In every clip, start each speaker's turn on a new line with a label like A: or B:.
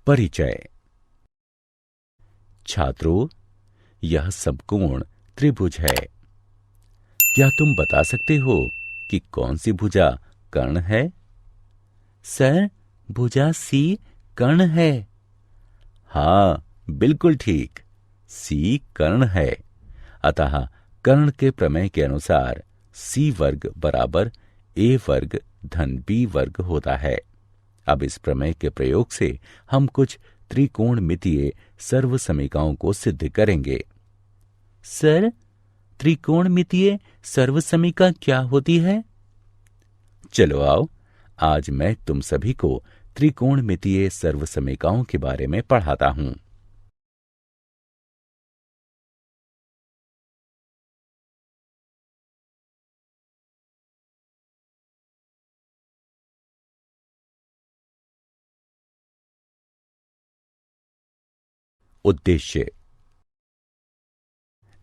A: परिचय। छात्रों, यह समकोण त्रिभुज है। क्या तुम बता सकते हो कि कौन सी भुजा कर्ण है? सर, भुजा सी कर्ण है। हाँ, बिल्कुल ठीक, सी कर्ण है। अतः कर्ण के प्रमेय के अनुसार सी वर्ग बराबर ए वर्ग धन बी वर्ग होता है। अब इस प्रमेय के प्रयोग से हम कुछ त्रिकोणमितीय सर्वसमीकाओं को सिद्ध करेंगे। सर, त्रिकोणमितीय सर्वसमीका क्या होती है? चलो आओ, आज मैं तुम सभी को त्रिकोणमितीय सर्वसमीकाओं के बारे में पढ़ाता हूं। उद्देश्य।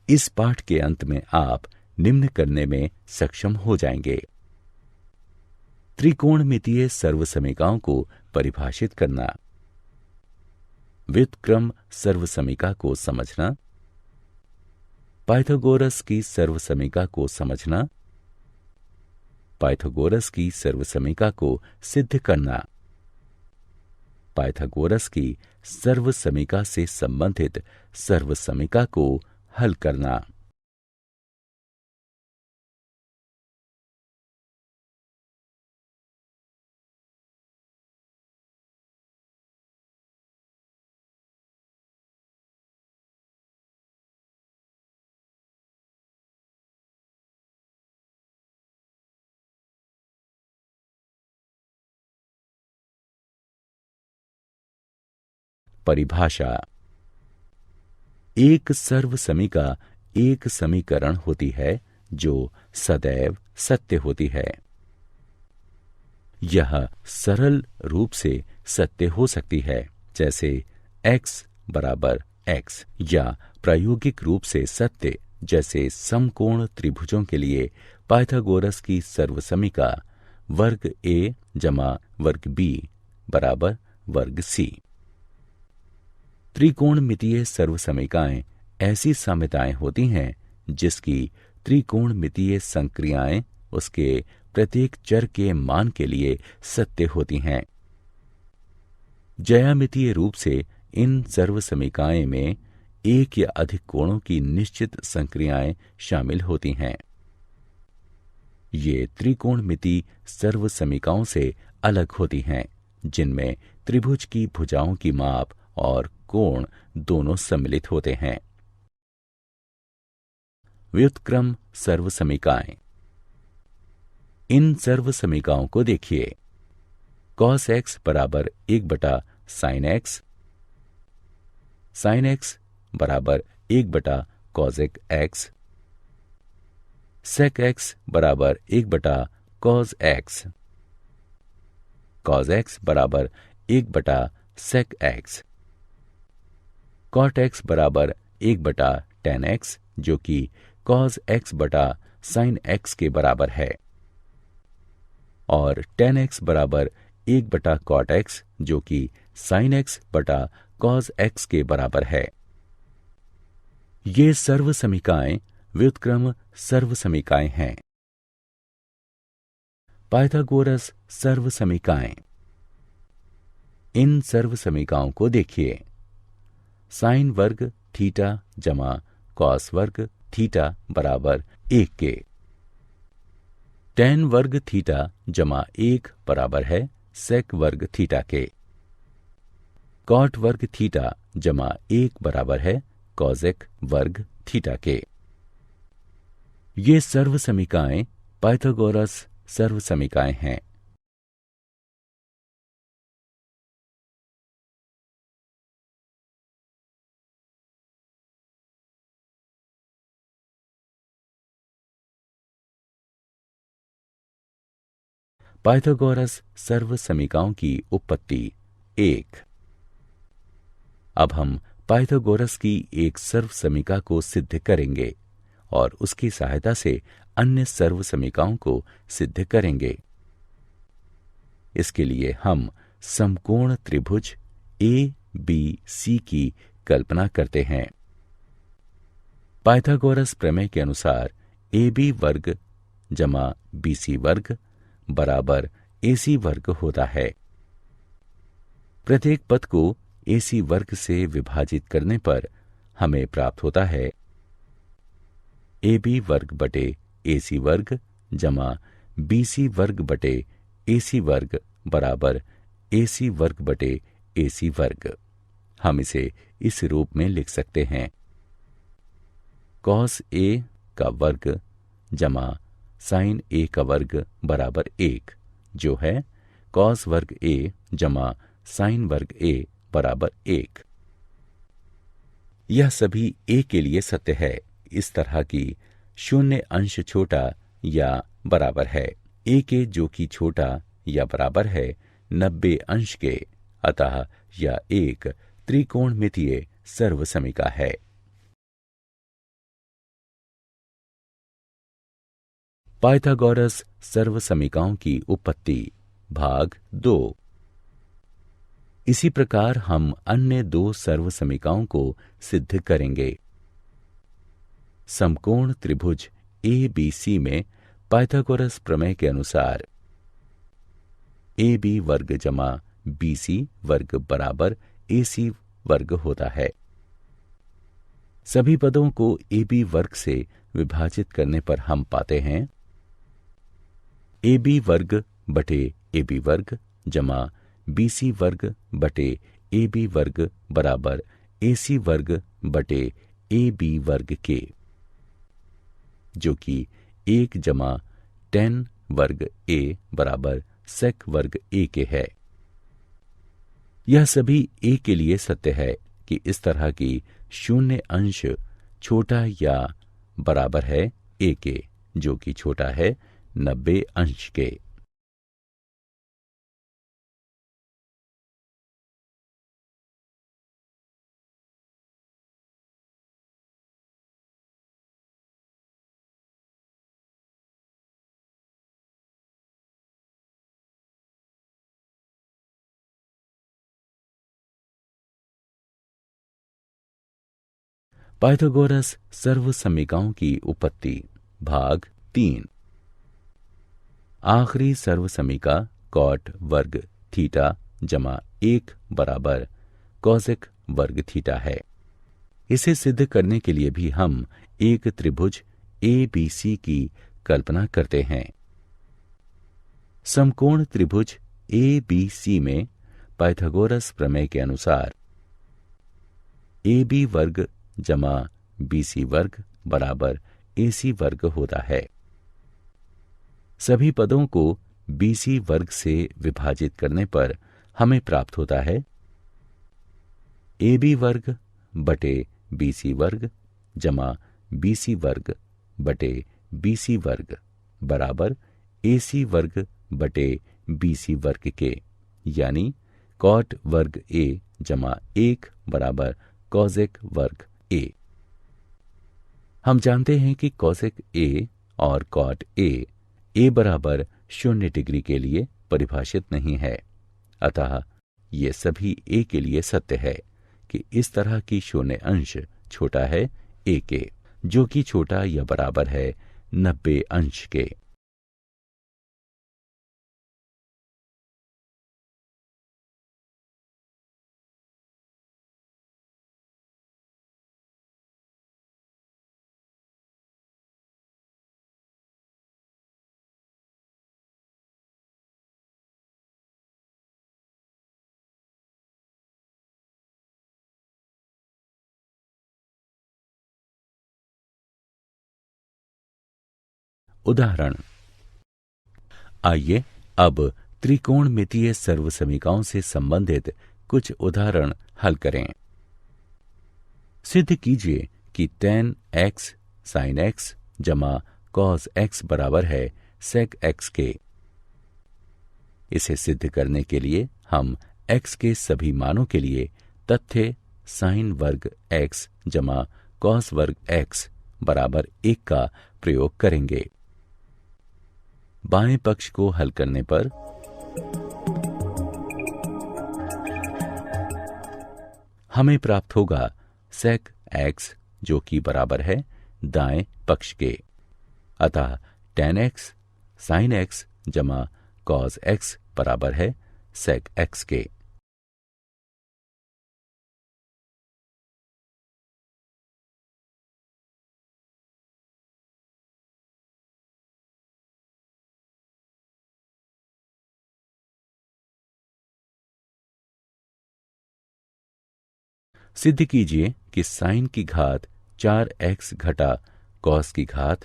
A: इस पाठ के अंत में आप निम्न करने में सक्षम हो जाएंगे। त्रिकोणमितीय सर्वसमीकाओं को परिभाषित करना, व्युत्क्रम सर्वसमीका को समझना, पाइथागोरस की सर्वसमीका को समझना, पाइथागोरस की सर्वसमीका को सिद्ध करना, पाइथागोरस की सर्वसमीका से संबंधित सर्वसमीका को हल करना। परिभाषा। एक सर्वसमीका एक समीकरण होती है जो सदैव सत्य होती है। यह सरल रूप से सत्य हो सकती है, जैसे x बराबर x, या प्रायोगिक रूप से सत्य, जैसे समकोण त्रिभुजों के लिए पाइथागोरस की सर्वसमीका वर्ग a जमा वर्ग b बराबर वर्ग c। त्रिकोणमितीय सर्वसमीकाएं ऐसी साम्यताएं होती हैं जिसकी त्रिकोणमितीय संक्रियाएं उसके प्रत्येक चर के मान के लिए सत्य होती हैं। ज्यामितीय रूप से इन सर्वसमीकाएं में एक या अधिक कोणों की निश्चित संक्रियाएं शामिल होती हैं। ये त्रिकोणमिति सर्वसमीकाओं से अलग होती हैं, जिनमें त्रिभुज की भुजाओं की माप और कोण दोनों सम्मिलित होते हैं। व्युत्क्रम सर्वसमीकाएं। इन सर्वसमीकाओं को देखिए। cos x बराबर 1/sin x, sin x बराबर 1/cosec x, sec x बराबर 1/cos x, cos x बराबर 1/sec x, cot x बराबर 1/tan x, जो कि cos x बटा sin x के बराबर है, और tan x बराबर 1/cot x, जो कि sin x बटा cos x के बराबर है। ये सर्वसमीकाएं व्युत्क्रम सर्वसमीकाएं हैं। पाइथागोरस सर्वसमीकाएं। इन सर्वसमीकाओं को देखिए। साइन वर्ग थीटा जमा कॉस वर्ग थीटा बराबर 1 के, टैन वर्ग थीटा जमा 1 बराबर है सेक वर्ग थीटा के, कॉट वर्ग थीटा जमा 1 बराबर है कॉजेक वर्ग थीटा के। ये सर्वसमीकाएं पाइथागोरस सर्वसमीकाएं हैं। पाइथागोरस सर्वसमीकाओं की उत्पत्ति 1। अब हम पाइथागोरस की एक सर्वसमीका को सिद्ध करेंगे और उसकी सहायता से अन्य सर्व समीकरणों को सिद्ध करेंगे। इसके लिए हम समकोण त्रिभुज ABC की कल्पना करते हैं। पाइथागोरस प्रमेय के अनुसार AB वर्ग जमा BC वर्ग बराबर AC वर्ग होता है। प्रत्येक पद को AC वर्ग से विभाजित करने पर हमें प्राप्त होता है AB वर्ग बटे AC वर्ग जमा BC वर्ग बटे AC वर्ग बराबर AC वर्ग बटे AC वर्ग। हम इसे इस रूप में लिख सकते हैं cos A का वर्ग जमा sin A का वर्ग बराबर 1, जो है cos वर्ग A जमा sin वर्ग A बराबर 1। यह सभी A के लिए सत्य है। इस तरह की शून्य अंश छोटा या बराबर है A के, जो कि छोटा या बराबर है 90 अंश के। अतः यह एक त्रिकोणमितीय सर्वसमिका है। पाइथागोरस सर्वसमिकाओं की उत्पत्ति भाग 2। इसी प्रकार हम अन्य दो सर्वसमिकाओं को सिद्ध करेंगे। समकोण त्रिभुज ABC में पाइथागोरस प्रमेय के अनुसार AB वर्ग जमा BC वर्ग बराबर AC वर्ग होता है। सभी पदों को AB वर्ग से विभाजित करने पर हम पाते हैं AB वर्ग बटे AB वर्ग जमा BC वर्ग बटे AB वर्ग बराबर AC वर्ग बटे AB वर्ग के, जो कि 1 जमा tan वर्ग A बराबर sec वर्ग A के है। यह सभी A के लिए सत्य है कि इस तरह की शून्य अंश छोटा या बराबर है A के, जो कि छोटा है 90 अंश के। पाइथागोरस सर्वसमिकाओं की उत्पत्ति भाग 3। आखिरी सर्वसमिका कॉट वर्ग थीटा जमा 1 बराबर कॉसेक वर्ग थीटा है। इसे सिद्ध करने के लिए भी हम एक त्रिभुज ABC की कल्पना करते हैं। समकोण त्रिभुज ABC में पाइथागोरस प्रमेय के अनुसार AB वर्ग जमा BC वर्ग बराबर AC वर्ग होता है। सभी पदों को BC वर्ग से विभाजित करने पर हमें प्राप्त होता है AB वर्ग बटे BC वर्ग जमा BC वर्ग बटे BC वर्ग बराबर AC वर्ग बटे BC वर्ग के, यानी कॉट वर्ग A जमा 1 बराबर कॉसेक वर्ग A। हम जानते हैं कि कॉसेक A और कॉट A बराबर 0 डिग्री के लिए परिभाषित नहीं है। अतः ये सभी A के लिए सत्य है कि इस तरह की शून्य अंश छोटा है A के, जो कि छोटा या बराबर है 90 अंश के। उदाहरण। आइए अब त्रिकोणमितीय सर्वसमिकाओं से संबंधित कुछ उदाहरण हल करें। सिद्ध कीजिए कि tan x sin x जमा cos x बराबर है sec x के। इसे सिद्ध करने के लिए हम x के सभी मानों के लिए तथ्य sin वर्ग x जमा cos वर्ग x बराबर 1 का प्रयोग करेंगे। बाएं पक्ष को हल करने पर हमें प्राप्त होगा sec x, जो कि बराबर है दाएं पक्ष के। अतः tan x sin x जमा cos x बराबर है sec x के। सिद्ध कीजिए कि साइन की घात 4x घटा कॉस की घात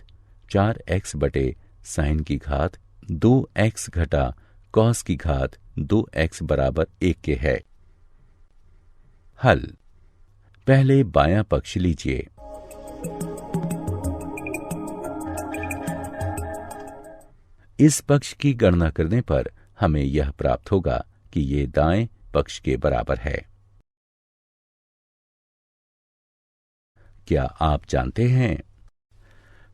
A: 4x बटे साइन की घात 2x घटा कॉस की घात 2x बराबर 1 के है। हल। पहले बायां पक्ष लीजिए। इस पक्ष की गणना करने पर हमें यह प्राप्त होगा कि ये दाएं पक्ष के बराबर है। क्या आप जानते हैं,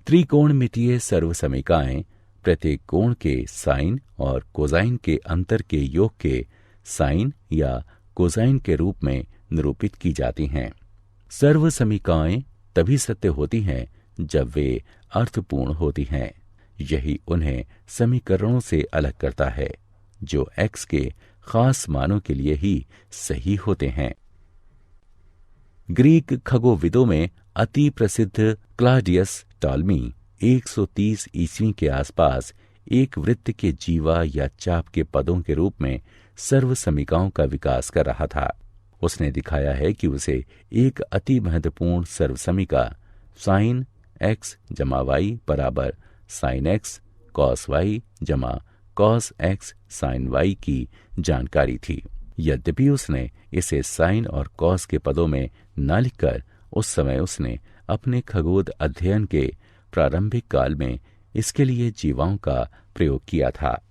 A: त्रिकोणमितीय सर्वसमीकाएं प्रत्येक कोण के साइन और कोसाइन के अंतर के योग के साइन या कोसाइन के रूप में निरूपित की जाती हैं। सर्वसमीकाएं तभी सत्य होती हैं जब वे अर्थपूर्ण होती हैं। यही उन्हें समीकरणों से अलग करता है, जो x के खास मानों के लिए ही सही होते हैं। ग्रीक खगोविदों में अति प्रसिद्ध क्लाडियस टॉलमी 130 ईस्वी के आसपास एक वृत्त के जीवा या चाप के पदों के रूप में सर्वसमीकाओं का विकास कर रहा था। उसने दिखाया है कि उसे एक अति महत्वपूर्ण सर्वसमीका साइन x जमा y बराबर साइन x कॉस y जमा कॉस x साइन y की जानकारी थी। यद्यपि उसने इसे साइन और कॉस के पदों में न लिखकर उस समय उसने अपने खगोल अध्ययन के प्रारंभिक काल में इसके लिए जीवाओं का प्रयोग किया था।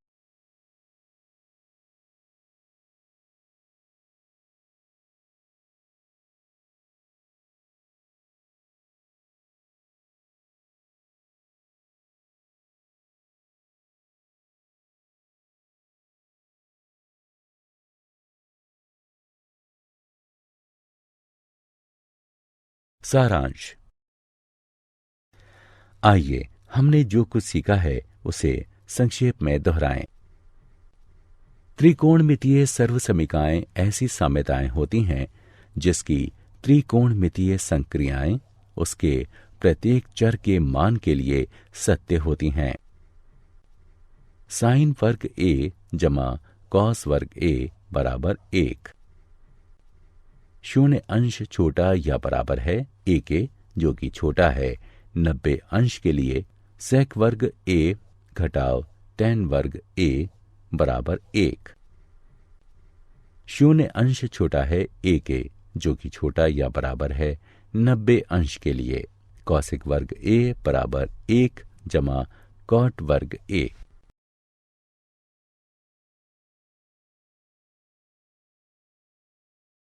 A: सारांश। आइए हमने जो कुछ सीखा है उसे संक्षेप में दोहराएं। त्रिकोणमितीय सर्वसमीकाएं ऐसी साम्यताएं होती हैं जिसकी त्रिकोणमितीय संक्रियाएं उसके प्रत्येक चर के मान के लिए सत्य होती हैं। साइन वर्ग a जमा कॉस वर्ग a बराबर 1। शून्य अंश छोटा या बराबर है a के, जो कि छोटा है 90 अंश के लिए सेक वर्ग a घटाव tan वर्ग a बराबर 1। शून्य अंश छोटा है a के, जो कि छोटा या बराबर है 90 अंश के लिए कॉसिक वर्ग a बराबर 1 जमा कॉट वर्ग a।